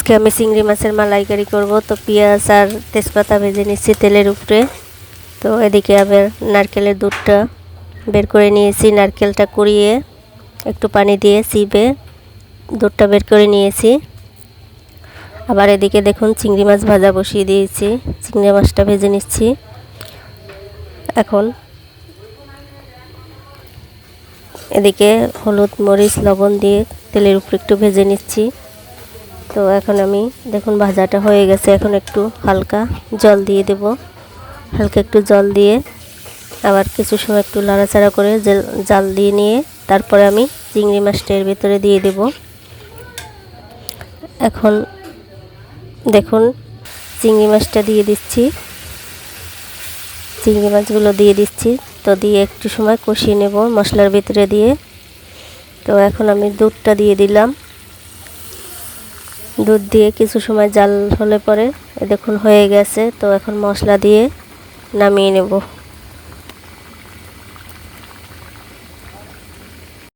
আজকে আমি চিংড়ি মাছের মালাইকারি করব। তো পেঁয়াজ আর তেজপাতা ভেজে নিচ্ছি তেলের উপরে। তো এদিকে আবার নারকেলের দুধটা বের করে নিয়েছি, নারকেলটা কুড়িয়ে একটু পানি দিয়ে চিপে দুধটা বের করে নিয়েছি। আবার এদিকে দেখুন চিংড়ি মাছ ভাজা বসিয়ে দিয়েছি, চিংড়ি মাছটা ভেজে নিচ্ছি। এখন এদিকে হলুদ মরিচ লবণ দিয়ে তেলের উপরে একটু ভেজে নিচ্ছি। তো এখন আমি দেখুন ভাজাটা হয়ে গেছে, এখন একটু হালকা জল দিয়ে দেব। হালকা একটু জল দিয়ে আবার কিছু সময় একটু নাড়াচাড়া করে জাল দিয়ে নিয়ে তারপরে আমি চিংড়ি মাছটা এর ভিতরে দিয়ে দেব। এখন দেখুন চিংড়ি মাছটা দিয়ে দিচ্ছি, চিংড়ি মাছগুলো দিয়ে দিচ্ছি। তো দিয়ে একটু সময় কষিয়ে নেব মশলার ভিতরে দিয়ে। তো এখন আমি দুধটা দিয়ে দিলাম, দুধ দিয়ে কিছু সময় জাল হলে পরে দেখুন হয়ে গেছে। তো এখন মশলা দিয়ে নামিয়ে নেব।